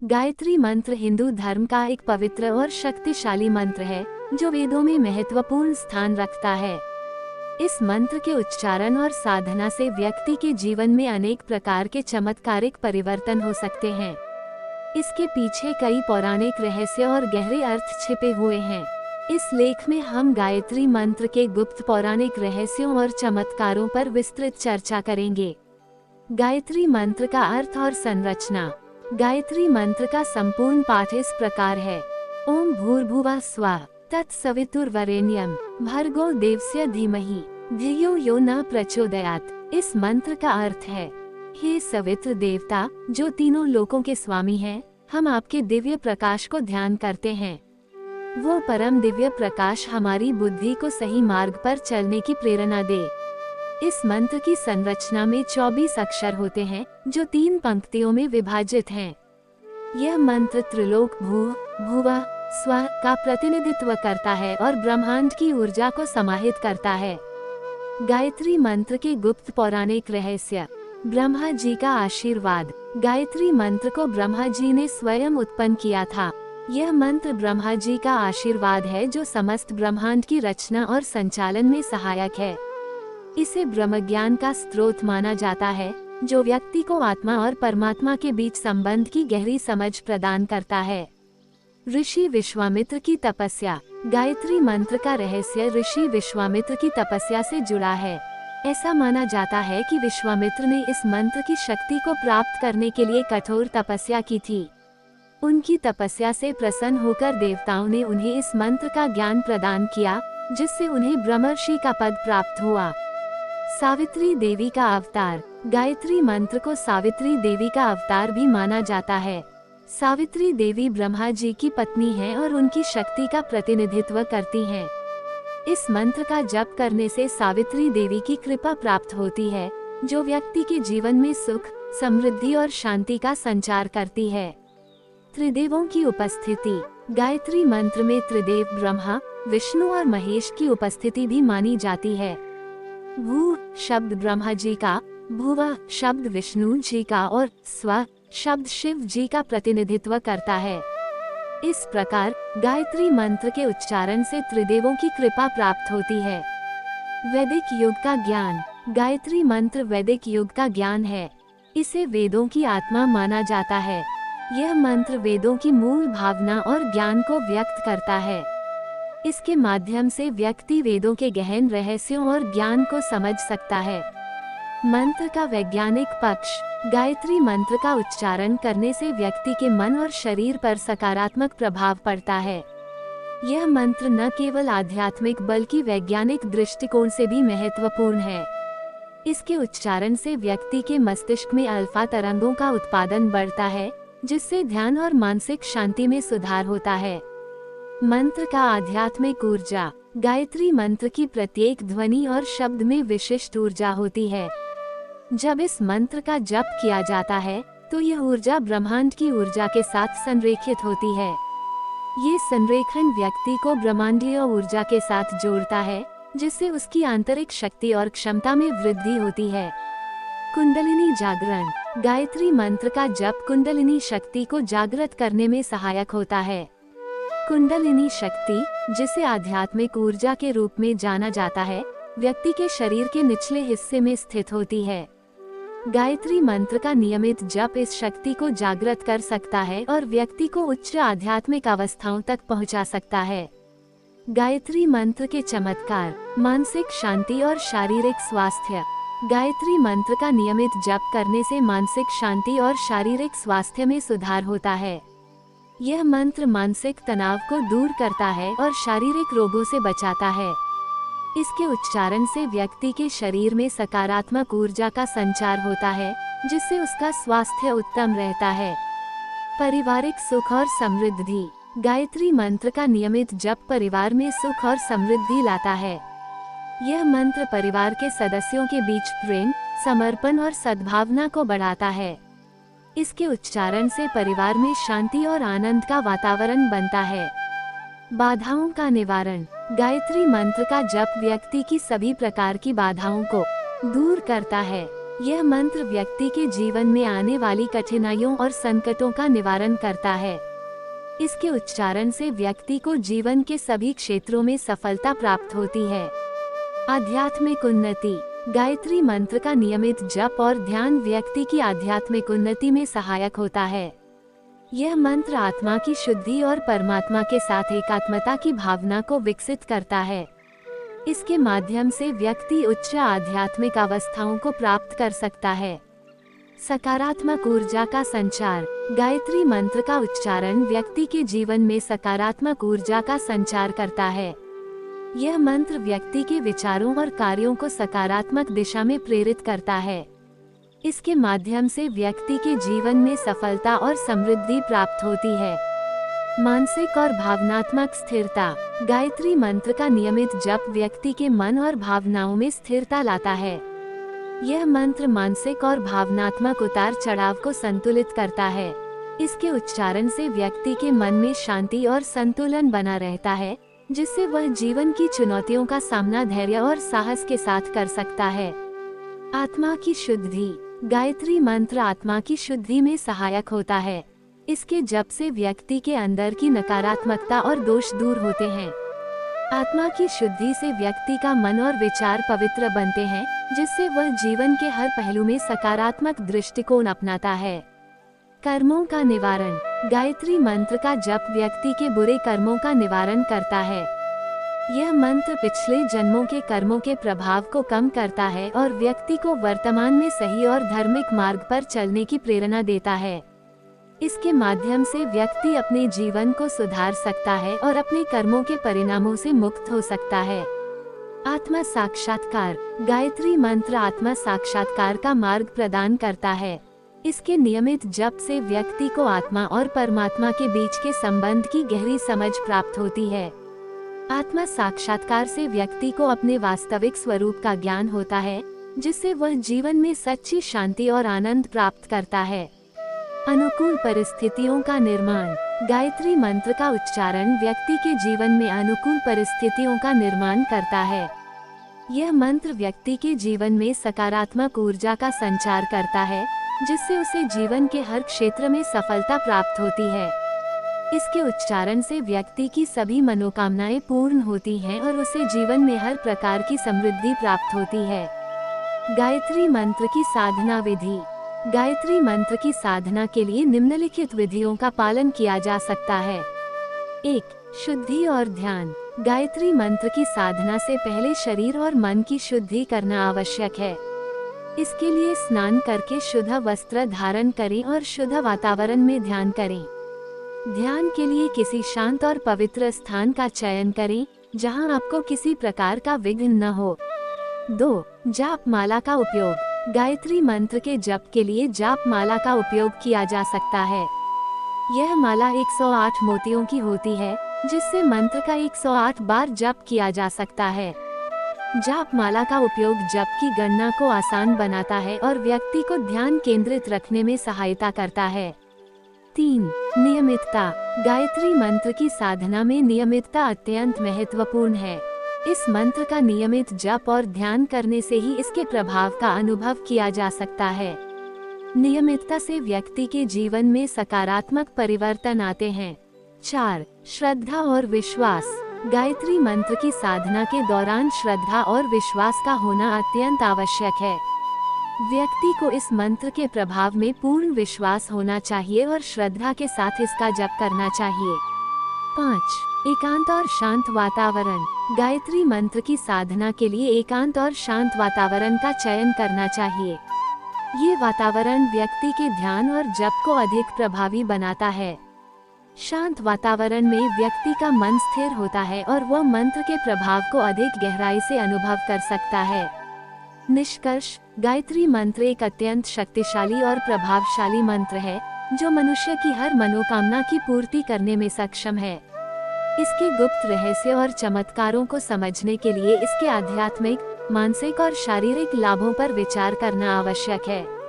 गायत्री मंत्र हिंदू धर्म का एक पवित्र और शक्तिशाली मंत्र है जो वेदों में महत्वपूर्ण स्थान रखता है। इस मंत्र के उच्चारण और साधना से व्यक्ति के जीवन में अनेक प्रकार के चमत्कारिक परिवर्तन हो सकते हैं। इसके पीछे कई पौराणिक रहस्य और गहरे अर्थ छिपे हुए हैं। इस लेख में हम गायत्री मंत्र के गुप्त पौराणिक रहस्यों और चमत्कारों पर विस्तृत चर्चा करेंगे। गायत्री मंत्र का अर्थ और संरचना। गायत्री मंत्र का संपूर्ण पाठ इस प्रकार है। ओम भूर्भुवः स्वः तत्सवितुर्वरेण्यं भर्गो देवस्य धीमहि धियो यो न प्रचोदयात्। इस मंत्र का अर्थ है, हे सवित्र देवता जो तीनों लोकों के स्वामी हैं, हम आपके दिव्य प्रकाश को ध्यान करते हैं। वो परम दिव्य प्रकाश हमारी बुद्धि को सही मार्ग पर चलने की प्रेरणा दे। इस मंत्र की संरचना में 24 अक्षर होते हैं जो 3 पंक्तियों में विभाजित हैं। यह मंत्र त्रिलोक भुवः स्वः का प्रतिनिधित्व करता है और ब्रह्मांड की ऊर्जा को समाहित करता है। गायत्री मंत्र के गुप्त पौराणिक रहस्य। ब्रह्मा जी का आशीर्वाद। गायत्री मंत्र को ब्रह्मा जी ने स्वयं उत्पन्न किया था। यह मंत्र ब्रह्मा जी का आशीर्वाद है जो समस्त ब्रह्मांड की रचना और संचालन में सहायक है। इसे ब्रह्म ज्ञान का स्रोत माना जाता है जो व्यक्ति को आत्मा और परमात्मा के बीच संबंध की गहरी समझ प्रदान करता है। ऋषि विश्वामित्र की तपस्या। गायत्री मंत्र का रहस्य ऋषि विश्वामित्र की तपस्या से जुड़ा है। ऐसा माना जाता है कि विश्वामित्र ने इस मंत्र की शक्ति को प्राप्त करने के लिए कठोर तपस्या की थी। उनकी तपस्या से प्रसन्न होकर देवताओं ने उन्हें इस मंत्र का ज्ञान प्रदान किया, जिससे उन्हें ब्रह्मर्षि का पद प्राप्त हुआ। सावित्री देवी का अवतार। गायत्री मंत्र को सावित्री देवी का अवतार भी माना जाता है। सावित्री देवी ब्रह्मा जी की पत्नी हैं और उनकी शक्ति का प्रतिनिधित्व करती हैं। इस मंत्र का जप करने से सावित्री देवी की कृपा प्राप्त होती है, जो व्यक्ति के जीवन में सुख, समृद्धि और शांति का संचार करती है। त्रिदेवों की उपस्थिति। गायत्री मंत्र में त्रिदेव ब्रह्मा, विष्णु और महेश की उपस्थिति भी मानी जाती है। भू शब्द ब्रह्मा जी का, भुवः शब्द विष्णु जी का और स्वः शब्द शिव जी का प्रतिनिधित्व करता है। इस प्रकार गायत्री मंत्र के उच्चारण से त्रिदेवों की कृपा प्राप्त होती है। वैदिक युग का ज्ञान। गायत्री मंत्र वैदिक युग का ज्ञान है। इसे वेदों की आत्मा माना जाता है। यह मंत्र वेदों की मूल भावना और ज्ञान को व्यक्त करता है। इसके माध्यम से व्यक्ति वेदों के गहन रहस्यों और ज्ञान को समझ सकता है। मंत्र का वैज्ञानिक पक्ष। गायत्री मंत्र का उच्चारण करने से व्यक्ति के मन और शरीर पर सकारात्मक प्रभाव पड़ता है। यह मंत्र न केवल आध्यात्मिक बल्कि वैज्ञानिक दृष्टिकोण से भी महत्वपूर्ण है। इसके उच्चारण से व्यक्ति के मस्तिष्क में अल्फा तरंगों का उत्पादन बढ़ता है, जिससे ध्यान और मानसिक शांति में सुधार होता है। मंत्र का आध्यात्मिक ऊर्जा। गायत्री मंत्र की प्रत्येक ध्वनि और शब्द में विशिष्ट ऊर्जा होती है। जब इस मंत्र का जप किया जाता है तो यह ऊर्जा ब्रह्मांड की ऊर्जा के साथ संरेखित होती है। ये संरेखन व्यक्ति को ब्रह्मांडीय ऊर्जा के साथ जोड़ता है, जिससे उसकी आंतरिक शक्ति और क्षमता में वृद्धि होती है। कुंडलिनी जागरण। गायत्री मंत्र का जप कुंडलिनी शक्ति को जागृत करने में सहायक होता है। कुंडलिनी शक्ति, जिसे आध्यात्मिक ऊर्जा के रूप में जाना जाता है, व्यक्ति के शरीर के निचले हिस्से में स्थित होती है। गायत्री मंत्र का नियमित जप इस शक्ति को जागृत कर सकता है और व्यक्ति को उच्च आध्यात्मिक अवस्थाओं तक पहुंचा सकता है। गायत्री मंत्र के चमत्कार। मानसिक शांति और शारीरिक स्वास्थ्य। गायत्री मंत्र का नियमित जप करने से मानसिक शांति और शारीरिक स्वास्थ्य में सुधार होता है। यह मंत्र मानसिक तनाव को दूर करता है और शारीरिक रोगों से बचाता है। इसके उच्चारण से व्यक्ति के शरीर में सकारात्मक ऊर्जा का संचार होता है, जिससे उसका स्वास्थ्य उत्तम रहता है। पारिवारिक सुख और समृद्धि। गायत्री मंत्र का नियमित जप परिवार में सुख और समृद्धि लाता है। यह मंत्र परिवार के सदस्यों के बीच प्रेम, समर्पण और सद्भावना को बढ़ाता है। इसके उच्चारण से परिवार में शांति और आनंद का वातावरण बनता है। बाधाओं का निवारण। गायत्री मंत्र का जप व्यक्ति की सभी प्रकार की बाधाओं को दूर करता है। यह मंत्र व्यक्ति के जीवन में आने वाली कठिनाइयों और संकटों का निवारण करता है। इसके उच्चारण से व्यक्ति को जीवन के सभी क्षेत्रों में सफलता प्राप्त होती है। आध्यात्मिक उन्नति। गायत्री मंत्र का नियमित जप और ध्यान व्यक्ति की आध्यात्मिक उन्नति में सहायक होता है। यह मंत्र आत्मा की शुद्धि और परमात्मा के साथ एकात्मता की भावना को विकसित करता है। इसके माध्यम से व्यक्ति उच्च आध्यात्मिक अवस्थाओं को प्राप्त कर सकता है। सकारात्मक ऊर्जा का संचार। गायत्री मंत्र का उच्चारण व्यक्ति के जीवन में सकारात्मक ऊर्जा का संचार करता है। यह मंत्र व्यक्ति के विचारों और कार्यों को सकारात्मक दिशा में प्रेरित करता है। इसके माध्यम से व्यक्ति के जीवन में सफलता और समृद्धि प्राप्त होती है। मानसिक और भावनात्मक स्थिरता। गायत्री मंत्र का नियमित जप व्यक्ति के मन और भावनाओं में स्थिरता लाता है। यह मंत्र मानसिक और भावनात्मक उतार चढ़ाव को संतुलित करता है। इसके उच्चारण से व्यक्ति के मन में शांति और संतुलन बना रहता है, जिससे वह जीवन की चुनौतियों का सामना धैर्य और साहस के साथ कर सकता है। आत्मा की शुद्धि। गायत्री मंत्र आत्मा की शुद्धि में सहायक होता है। इसके जप से व्यक्ति के अंदर की नकारात्मकता और दोष दूर होते हैं। आत्मा की शुद्धि से व्यक्ति का मन और विचार पवित्र बनते हैं, जिससे वह जीवन के हर पहलू में सकारात्मक दृष्टिकोण अपनाता है। कर्मों का निवारण। गायत्री मंत्र का जप व्यक्ति के बुरे कर्मों का निवारण करता है। यह मंत्र पिछले जन्मों के कर्मों के प्रभाव को कम करता है और व्यक्ति को वर्तमान में सही और धार्मिक मार्ग पर चलने की प्रेरणा देता है। इसके माध्यम से व्यक्ति अपने जीवन को सुधार सकता है और अपने कर्मों के परिणामों से मुक्त हो सकता है। आत्मा साक्षात्कार। गायत्री मंत्र आत्मा साक्षात्कार का मार्ग प्रदान करता है। इसके नियमित जप से व्यक्ति को आत्मा और परमात्मा के बीच के संबंध की गहरी समझ प्राप्त होती है। आत्मा साक्षात्कार से व्यक्ति को अपने वास्तविक स्वरूप का ज्ञान होता है, जिससे वह जीवन में सच्ची शांति और आनंद प्राप्त करता है। अनुकूल परिस्थितियों का निर्माण। गायत्री मंत्र का उच्चारण व्यक्ति के जीवन में अनुकूल परिस्थितियों का निर्माण करता है। यह मंत्र व्यक्ति के जीवन में सकारात्मक ऊर्जा का संचार करता है, जिससे उसे जीवन के हर क्षेत्र में सफलता प्राप्त होती है। इसके उच्चारण से व्यक्ति की सभी मनोकामनाएं पूर्ण होती हैं और उसे जीवन में हर प्रकार की समृद्धि प्राप्त होती है। गायत्री मंत्र की साधना विधि। गायत्री मंत्र की साधना के लिए निम्नलिखित विधियों का पालन किया जा सकता है। 1. शुद्धि और ध्यान। गायत्री मंत्र की साधना से पहले शरीर और मन की शुद्धि करना आवश्यक है। इसके लिए स्नान करके शुद्ध वस्त्र धारण करें और शुद्ध वातावरण में ध्यान करें। ध्यान के लिए किसी शांत और पवित्र स्थान का चयन करें, जहां आपको किसी प्रकार का विघ्न न हो। 2. जाप माला का उपयोग। गायत्री मंत्र के जप के लिए जाप माला का उपयोग किया जा सकता है। यह माला 108 मोतियों की होती है, जिससे मंत्र का 108 बार जप किया जा सकता है। जाप माला का उपयोग जप की गणना को आसान बनाता है और व्यक्ति को ध्यान केंद्रित रखने में सहायता करता है। 3. नियमितता। गायत्री मंत्र की साधना में नियमितता अत्यंत महत्वपूर्ण है। इस मंत्र का नियमित जप और ध्यान करने से ही इसके प्रभाव का अनुभव किया जा सकता है। नियमितता से व्यक्ति के जीवन में सकारात्मक परिवर्तन आते हैं। 4. श्रद्धा और विश्वास। गायत्री मंत्र की साधना के दौरान श्रद्धा और विश्वास का होना अत्यंत आवश्यक है। व्यक्ति को इस मंत्र के प्रभाव में पूर्ण विश्वास होना चाहिए और श्रद्धा के साथ इसका जप करना चाहिए। 5. एकांत और शांत वातावरण। गायत्री मंत्र की साधना के लिए एकांत और शांत वातावरण का चयन करना चाहिए। ये वातावरण व्यक्ति के ध्यान और जप को अधिक प्रभावी बनाता है। शांत वातावरण में व्यक्ति का मन स्थिर होता है और वह मंत्र के प्रभाव को अधिक गहराई से अनुभव कर सकता है। निष्कर्ष, गायत्री मंत्र एक अत्यंत शक्तिशाली और प्रभावशाली मंत्र है, जो मनुष्य की हर मनोकामना की पूर्ति करने में सक्षम है। इसके गुप्त रहस्य और चमत्कारों को समझने के लिए इसके आध्यात्मिक, मानसिक और शारीरिक लाभों पर विचार करना आवश्यक है।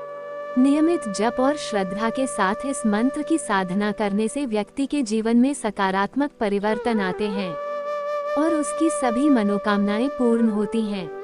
नियमित जप और श्रद्धा के साथ इस मंत्र की साधना करने से व्यक्ति के जीवन में सकारात्मक परिवर्तन आते हैं और उसकी सभी मनोकामनाएं पूर्ण होती हैं।